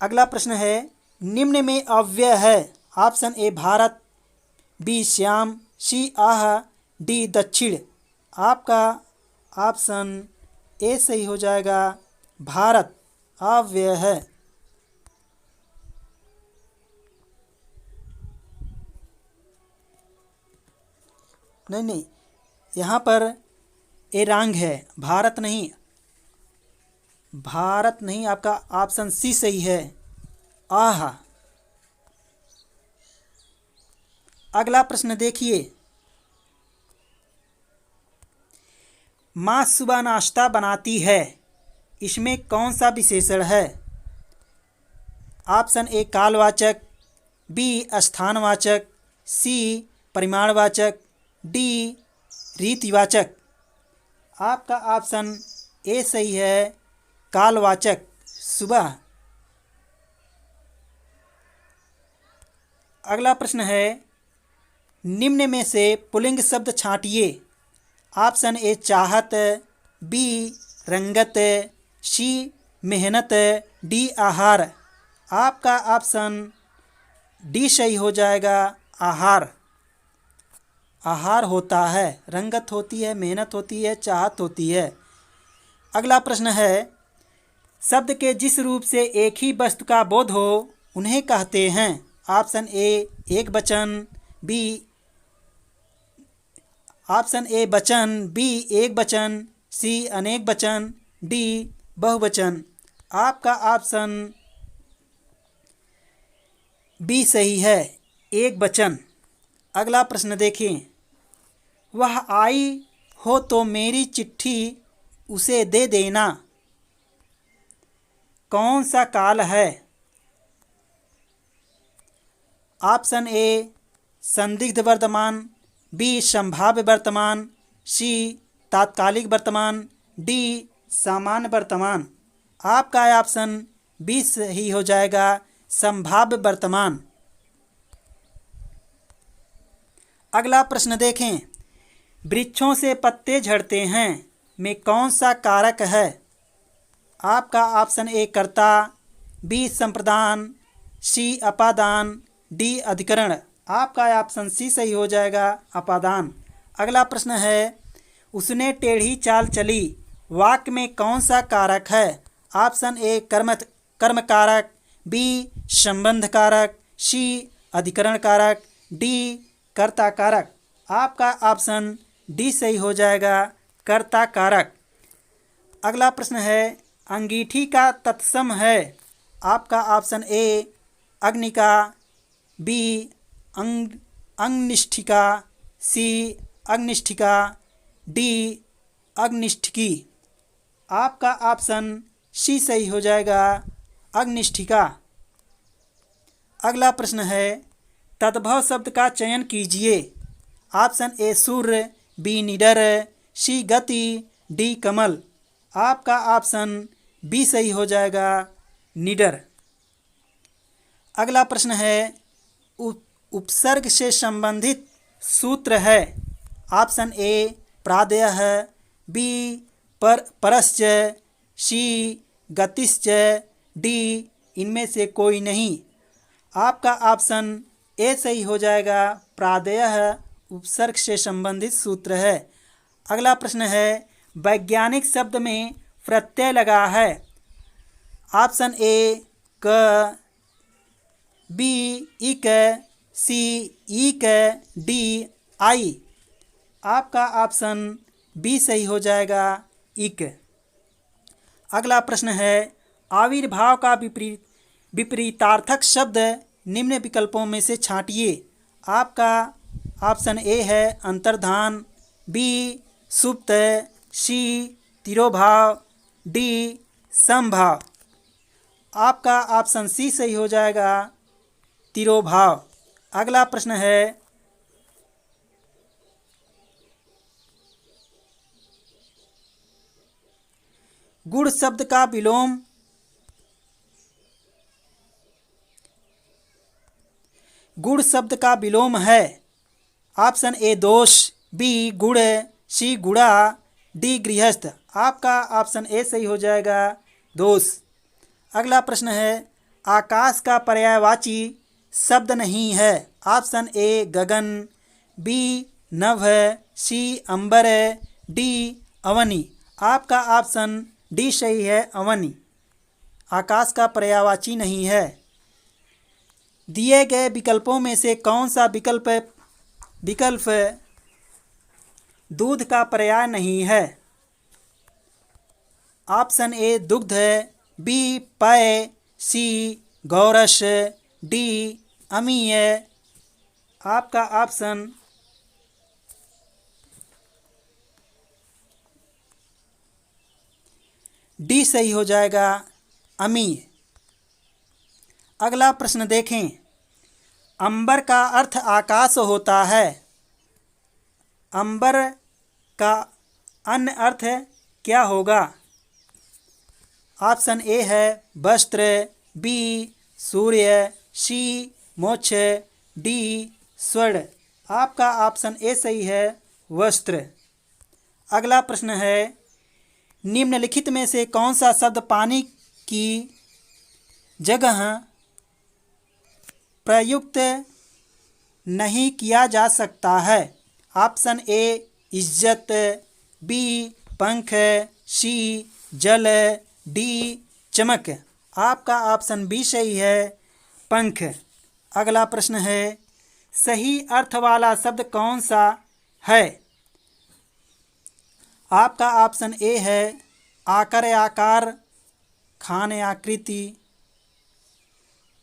अगला प्रश्न है, निम्न में अव्यय है। Option A Bharat, B Shyam, C आह, डी दक्षिण। आपका ऑप्शन ए सही हो जाएगा, भारत अव्यय है। नहीं, यहाँ पर ए रॉन्ग है, भारत नहीं, भारत नहीं। आपका ऑप्शन सी सही है, आह। अगला प्रश्न देखिए, माँ सुबह नाश्ता बनाती है, इसमें कौन सा विशेषण है? ऑप्शन ए कालवाचक, बी स्थानवाचक, सी परिमाणवाचक, डी रीतिवाचक। आपका ऑप्शन ए सही है, कालवाचक, सुबह। अगला प्रश्न है, निम्न में से पुल्लिंग शब्द छांटिए। ऑप्शन ए चाहत, बी रंगत, सी मेहनत, डी आहार। आपका ऑप्शन डी सही हो जाएगा, आहार। आहार होता है, रंगत होती है, मेहनत होती है, चाहत होती है। अगला प्रश्न है, शब्द के जिस रूप से एक ही वस्तु का बोध हो उन्हें कहते हैं। ऑप्शन ए एक वचन, बी ऑप्शन ए वचन, बी एक वचन, सी अनेक वचन, डी बहुवचन। आपका ऑप्शन बी सही है, एक वचन। अगला प्रश्न देखें, वह आई हो तो मेरी चिट्ठी उसे दे देना, कौन सा काल है? ऑप्शन ए संदिग्ध वर्तमान, बी संभाव्य वर्तमान, सी तात्कालिक वर्तमान, डी सामान्य वर्तमान। आपका ऑप्शन बी सही हो जाएगा, संभाव्य वर्तमान। अगला प्रश्न देखें, वृक्षों से पत्ते झड़ते हैं में कौन सा कारक है? आपका ऑप्शन ए कर्ता, बी संप्रदान, सी अपादान, डी अधिकरण। आपका ऑप्शन सी सही हो जाएगा, अपादान। अगला प्रश्न है, उसने टेढ़ी चाल चली, वाक्य में कौन सा कारक है? ऑप्शन ए कर्म कारक, बी संबंध कारक, सी अधिकरण कारक, डी कर्ता कारक। आपका ऑप्शन डी सही हो जाएगा, कर्ता कारक। अगला प्रश्न है, अंगीठी का तत्सम है। आपका ऑप्शन ए अग्निका, बी अंगनिष्ठिका, सी अग्निष्ठिका, डी अग्निष्ठिकी। आपका ऑप्शन सी सही हो जाएगा, अग्निष्ठिका। अगला प्रश्न है, तद्भव शब्द का चयन कीजिए। ऑप्शन ए सूर्य, बी निडर, सी गति, डी कमल। आपका ऑप्शन बी सही हो जाएगा, निडर। अगला प्रश्न है, उपसर्ग से संबंधित सूत्र है। ऑप्शन ए प्रादयः, बी परश्च, सी गतिश्च, डी इनमें से कोई नहीं। आपका ऑप्शन ए सही हो जाएगा, प्रादयः उपसर्ग से संबंधित सूत्र है। अगला प्रश्न है, वैज्ञानिक शब्द में प्रत्यय लगा है? ऑप्शन ए क, बी इक, सी ईक, डी आई। आपका ऑप्शन बी सही हो जाएगा, इक। अगला प्रश्न है, आविर्भाव का विपरीतार्थक शब्द निम्न विकल्पों में से छांटिए। आपका ऑप्शन ए है अंतर्धान, बी सुप्त, सी तिरोभाव, डी समभाव। आपका ऑप्शन सी सही हो जाएगा, तिरोभाव। अगला प्रश्न है, गुण शब्द का विलोम है? ऑप्शन ए दोष, बी गुण, सी गुणा, डी गृहस्थ। आपका ऑप्शन ए सही हो जाएगा, दोष। अगला प्रश्न है, आकाश का पर्यायवाची शब्द नहीं है? ऑप्शन ए गगन, बी नभ, सी अंबर, डी अवनी। आपका ऑप्शन डी सही है, अवनी। आकाश का पर्यायवाची नहीं है। दिए गए विकल्पों में से कौन सा विकल्प दूध का पर्याय नहीं है? ऑप्शन ए दुग्ध, बी पेय, सी गौरस, डी अमीय। आपका ऑप्शन डी सही हो जाएगा, अमीय। अगला प्रश्न देखें, अंबर का अर्थ आकाश होता है। अंबर का अन्य अर्थ क्या होगा? ऑप्शन ए है वस्त्र, बी सूर्य, सी मोक्ष, डी स्वर्ण। आपका ऑप्शन ए सही है, वस्त्र। अगला प्रश्न है, निम्नलिखित में से कौन सा शब्द पानी की जगह प्रयुक्त नहीं किया जा सकता है? ऑप्शन ए इज्जत, बी पंख, सी जल, डी चमक। आपका ऑप्शन बी सही है, पंख। अगला प्रश्न है, सही अर्थ वाला शब्द कौन सा है? आपका ऑप्शन ए है आकर आकार, खान आकृति,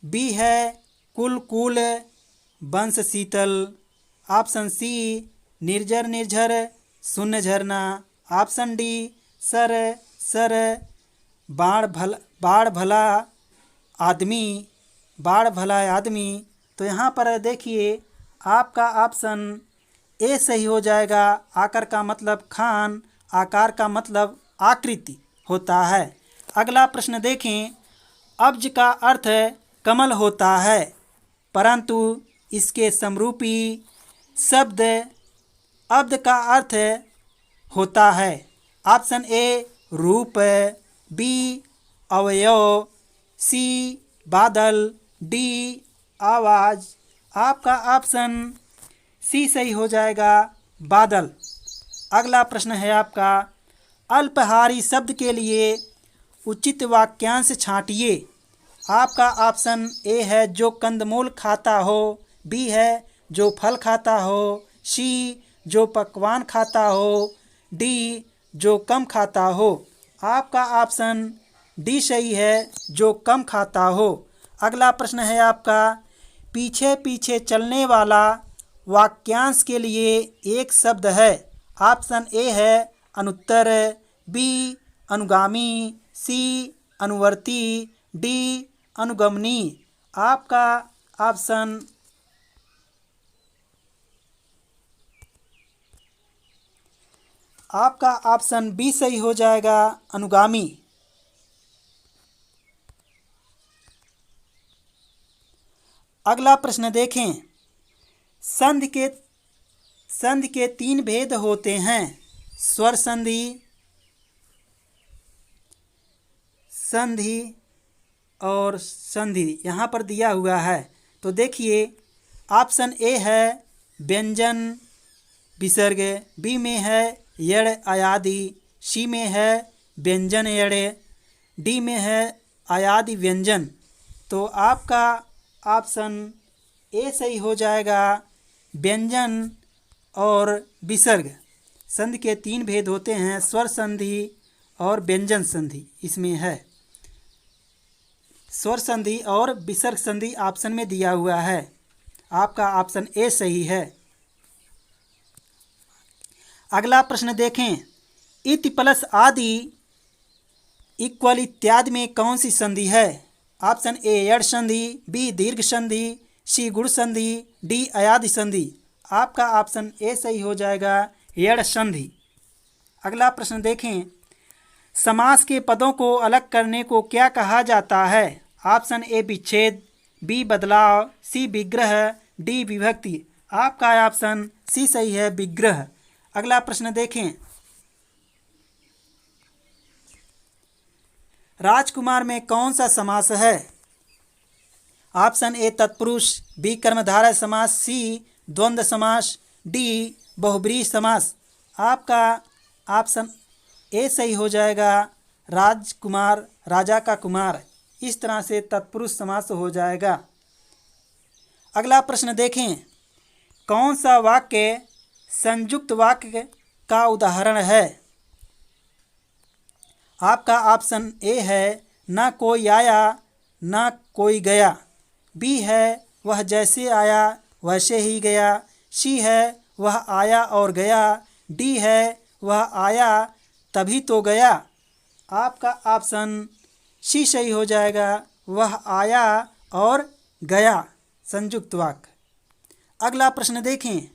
बी है कुल कुल, वंश शीतल। ऑप्शन सी निर्जर निर्झर, शून्य झरना। ऑप्शन डी सर सर, बाढ़ भला आदमी। तो यहाँ पर देखिए, आपका ऑप्शन ए सही हो जाएगा। आकर का मतलब खान, आकार का मतलब आकृति होता है। अगला प्रश्न देखें, अब्ज का अर्थ कमल होता है, परंतु इसके समरूपी शब्द अब्द का अर्थ होता है। ऑप्शन ए रूप, बी अवयव, सी बादल, डी आवाज़। आपका ऑप्शन सी सही हो जाएगा, बादल। अगला प्रश्न है आपका, अल्पाहारी शब्द के लिए उचित वाक्यांश छांटिए। आपका ऑप्शन ए है जो कंदमूल खाता हो, बी है जो फल खाता हो, सी जो पकवान खाता हो, डी जो कम खाता हो। आपका ऑप्शन डी सही है, जो कम खाता हो। अगला प्रश्न है आपका, पीछे पीछे चलने वाला वाक्यांश के लिए एक शब्द है। ऑप्शन ए है अनुत्तर, बी अनुगामी, सी अनुवर्ती, डी अनुगमनी। आपका ऑप्शन बी सही हो जाएगा, अनुगामी। अगला प्रश्न देखें, संधि के तीन भेद होते हैं, स्वर संधि, संधि और संधि। यहाँ पर दिया हुआ है, तो देखिए ऑप्शन ए है व्यंजन विसर्ग, बी में है यड़ अयादि, सी में है व्यंजन एड़े, डी में है आयादी व्यंजन। तो आपका ऑप्शन ए सही हो जाएगा। व्यंजन और विसर्ग संधि के 3 भेद होते हैं, स्वर संधि और व्यंजन संधि इसमें है। स्वर संधि और विसर्ग संधि ऑप्शन में दिया हुआ है। आपका ऑप्शन ए सही है। अगला प्रश्न देखें, इति प्लस आदि इक्वल इत्यादि में कौन सी संधि है? ऑप्शन ए यड़ संधि, बी दीर्घ संधि, सी गुण संधि, डी अयादि संधि। आपका ऑप्शन ए सही हो जाएगा, यड़ संधि। अगला प्रश्न देखें, समास के पदों को अलग करने को क्या कहा जाता है? ऑप्शन ए विच्छेद, बी बदलाव, सी विग्रह, डी विभक्ति। आपका ऑप्शन सी सही है, विग्रह। अगला प्रश्न देखें, राजकुमार में कौन सा समास है? ऑप्शन ए तत्पुरुष, बी कर्मधारय समास, सी द्वंद्व समास, डी बहुब्रीहि समास। आपका ऑप्शन ए सही हो जाएगा, राजकुमार, राजा का कुमार। इस तरह से तत्पुरुष समास हो जाएगा। अगला प्रश्न देखें, कौन सा वाक्य संयुक्त वाक्य का उदाहरण है? आपका ऑप्शन ए है, ना कोई आया ना कोई गया, बी है वह जैसे आया वैसे ही गया, सी है वह आया और गया, डी है वह आया तभी तो गया। आपका ऑप्शन सी सही हो जाएगा, वह आया और गया, संयुक्त वाक्य। अगला प्रश्न देखें,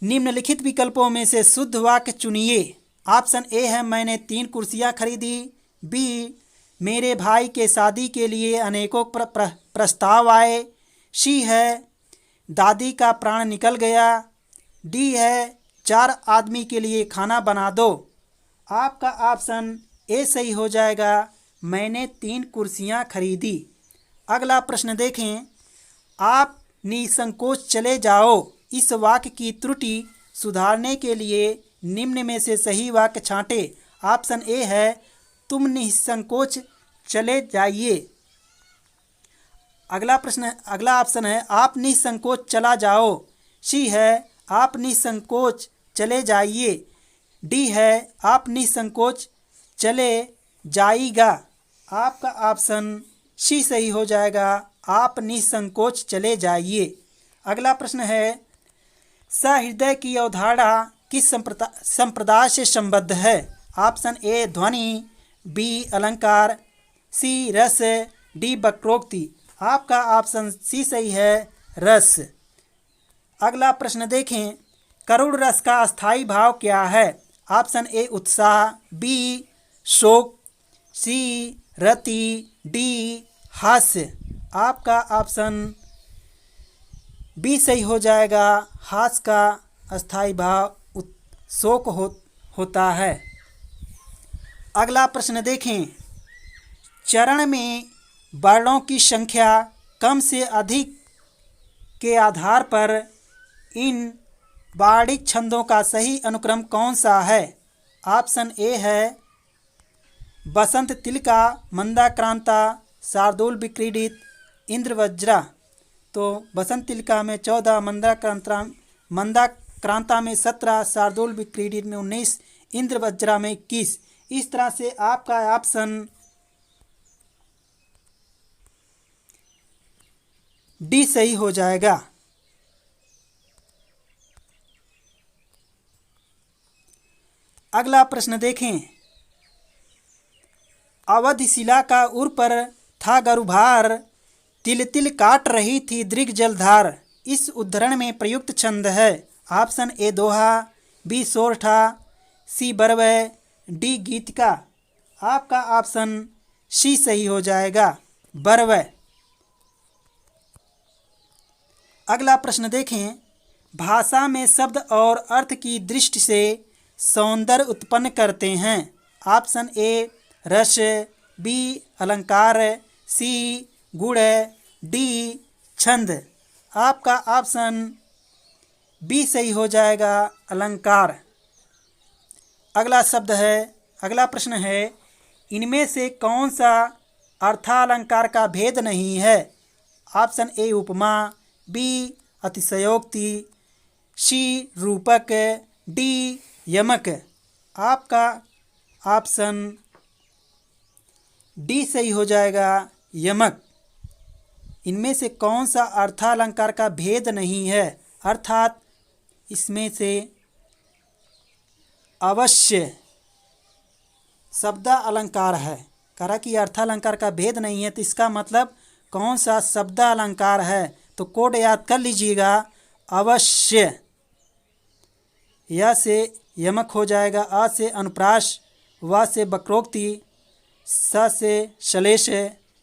निम्नलिखित विकल्पों में से शुद्ध वाक्य चुनिए। ऑप्शन ए है, मैंने 3 कुर्सियाँ खरीदी, बी मेरे भाई के शादी के लिए अनेकों प्रस्ताव आए, सी है दादी का प्राण निकल गया, डी है 4 आदमी के लिए खाना बना दो। आपका ऑप्शन ए सही हो जाएगा, मैंने 3 कुर्सियाँ खरीदी। अगला प्रश्न देखें, आप निसंकोच चले जाओ। इस वाक्य की त्रुटि सुधारने के लिए निम्न में से सही वाक्य छांटे। ऑप्शन ए है, तुम निसंकोच चले जाइए। अगला ऑप्शन है, आप निसंकोच चला जाओ, सी है आप निसंकोच चले जाइए, डी है आप निसंकोच चले जाइएगा। आपका ऑप्शन सी सही हो जाएगा, आप निसंकोच चले जाइए। अगला प्रश्न है, सहृदय की अवधारणा किस संप्रदाय से संबद्ध है? ऑप्शन ए ध्वनि, बी अलंकार, सी रस, डी वक्रोक्ति। आपका ऑप्शन सी सही है, रस। अगला प्रश्न देखें, करुण रस का अस्थायी भाव क्या है? ऑप्शन ए उत्साह, बी शोक, सी रति, डी हास्य। आपका ऑप्शन बी सही हो जाएगा, हास्य का अस्थायी भाव शोक होता है। अगला प्रश्न देखें, चरण में वर्णों की संख्या कम से अधिक के आधार पर इन वार्णिक छंदों का सही अनुक्रम कौन सा है? ऑप्शन ए है बसंत तिलका, मंदाक्रांता, शार्दूल विक्रीडित, इंद्रवज्रा। तो बसंत तिलका में 14, मंदाक्रांता में 17, शार्दूल विक्रीडित में 19, इंद्रवज्रा में 21। इस तरह से आपका ऑप्शन डी सही हो जाएगा। अगला प्रश्न देखें, अवधिशिला का उर पर था गरुभार, तिल तिल काट रही थी दृग जलधार। इस उद्धरण में प्रयुक्त छंद है। ऑप्शन ए दोहा, बी सोरठा, सी बरवै, डी गीतिका। आपका ऑप्शन सी सही हो जाएगा, बरवै। अगला प्रश्न देखें, भाषा में शब्द और अर्थ की दृष्टि से सौंदर्य उत्पन्न करते हैं। ऑप्शन ए रस, बी अलंकार, सी गुण, डी छंद। आपका ऑप्शन बी सही हो जाएगा, अलंकार। अगला प्रश्न है, इनमें से कौन सा अर्थालंकार का भेद नहीं है? ऑप्शन ए उपमा, बी अतिशयोक्ति, सी रूपक, डी यमक। आपका ऑप्शन डी सही हो जाएगा, यमक। इनमें से कौन सा अर्थालंकार का भेद नहीं है, अर्थात इसमें से अवश्य शब्द अलंकार है। कहा कि अर्थालंकार का भेद नहीं है, तो इसका मतलब कौन सा शब्द अलंकार है? तो कोड याद कर लीजिएगा, अवश्य। य से यमक हो जाएगा, अ से अनुप्रास, व से वक्रोक्ति, स से श्लेष,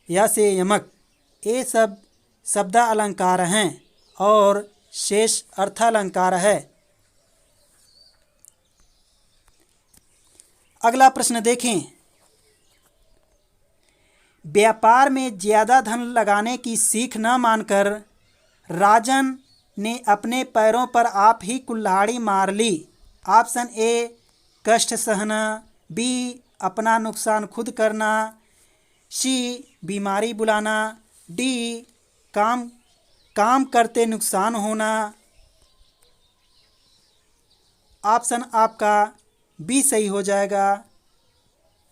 या से यमक। ये सब शब्द अलंकार हैं और शेष अर्थालंकार है। अगला प्रश्न देखें, व्यापार में ज़्यादा धन लगाने की सीख न मानकर राजन ने अपने पैरों पर आप ही कुल्हाड़ी मार ली। ऑप्शन ए कष्ट सहना, बी अपना नुकसान खुद करना, सी बीमारी बुलाना, डी काम करते नुकसान होना। ऑप्शन आपका बी सही हो जाएगा,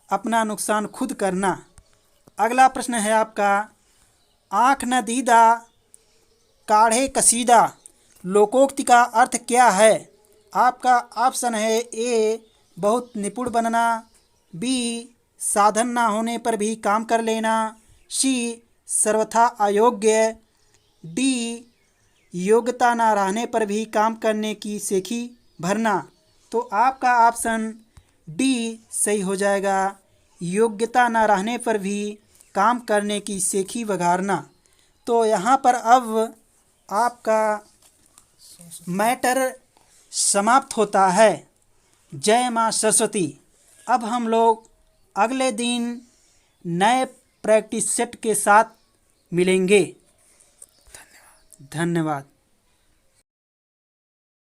अपना नुकसान खुद करना। अगला प्रश्न है आपका, आँख न दीदा काढ़े कसीदा लोकोक्ति का अर्थ क्या है? आपका ऑप्शन है ए बहुत निपुण बनना, बी साधन ना होने पर भी काम कर लेना, सी सर्वथा अयोग्य, डी योग्यता ना रहने पर भी काम करने की सेखी भरना। तो आपका ऑप्शन डी सही हो जाएगा, योग्यता ना रहने पर भी काम करने की सेखी बघारना। तो यहाँ पर अब आपका मैटर समाप्त होता है। जय माँ सरस्वती। अब हम लोग अगले दिन नए प्रैक्टिस सेट के साथ मिलेंगे। धन्यवाद।